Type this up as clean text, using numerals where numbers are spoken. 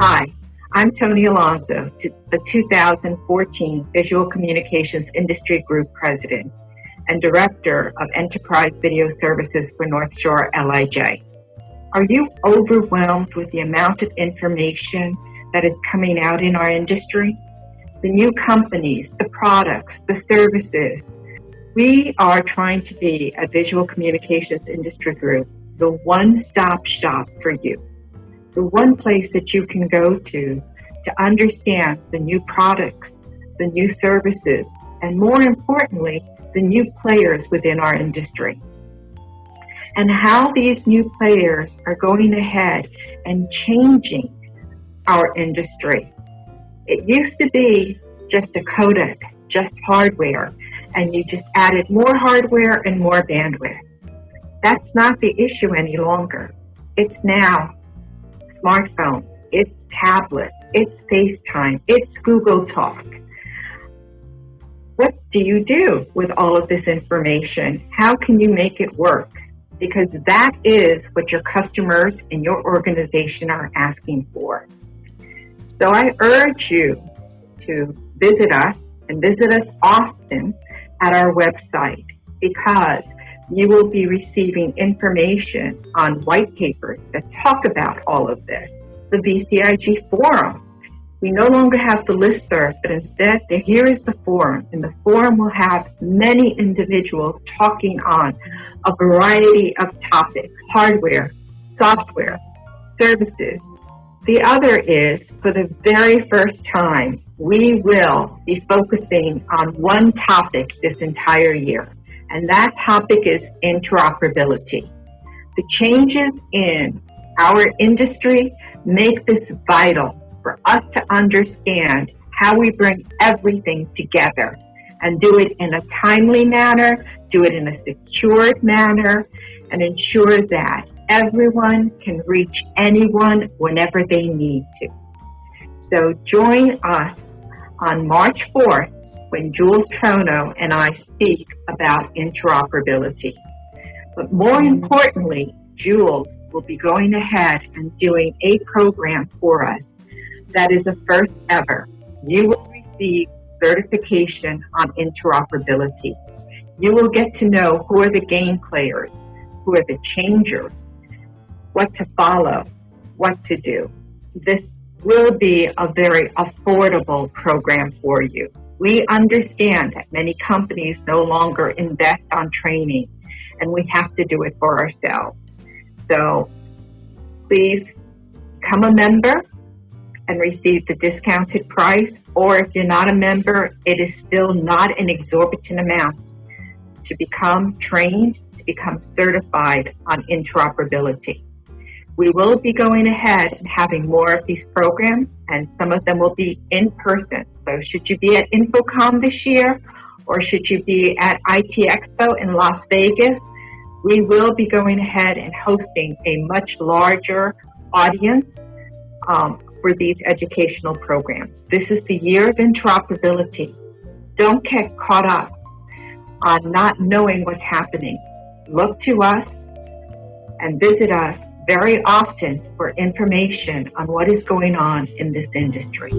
Hi, I'm Tony Alonso, the 2014 Visual Communications Industry Group President and Director of Enterprise Video Services for North Shore LIJ. Are you overwhelmed with the amount of information that is coming out in our industry? The new companies, the products, the services. We are trying to be a Visual Communications Industry Group, the one-stop shop for you. The one place that you can go to understand the new products, the new services, and more importantly, the new players within our industry. And how these new players are going ahead and changing our industry. It used to be just a codec, just hardware, and you just added more hardware and more bandwidth. That's not the issue any longer. It's now smartphones, it's tablets, it's FaceTime, it's Google Talk. What do you do with all of this information? How can you make it work? Because that is what your customers and your organization are asking for. So I urge you to visit us and visit us often at our website, because you will be receiving information on white papers that talk about all of this. The VCIG forum. We no longer have the listserv, but instead, here is the forum, and the forum will have many individuals talking on a variety of topics, hardware, software, services. The other is, for the very first time, we will be focusing on one topic this entire year. And that topic is interoperability. The changes in our industry make this vital for us to understand how we bring everything together and do it in a timely manner, do it in a secured manner, and ensure that everyone can reach anyone whenever they need to. So join us on March 4th when Jules Trono and I speak about interoperability. But more importantly, Jules will be going ahead and doing a program for us that is a first ever. You will receive certification on interoperability. You will get to know who are the game players, who are the changers, what to follow, what to do. This will be a very affordable program for you. We understand that many companies no longer invest on training, and we have to do it for ourselves. So please become a member and receive the discounted price, or if you're not a member, it is still not an exorbitant amount to become trained, to become certified on interoperability. We will be going ahead and having more of these programs, and some of them will be in person. So should you be at InfoComm this year, or should you be at IT Expo in Las Vegas, we will be going ahead and hosting a much larger audience for these educational programs. This is the year of interoperability. Don't get caught up on not knowing what's happening. Look to us and visit us very often for information on what is going on in this industry.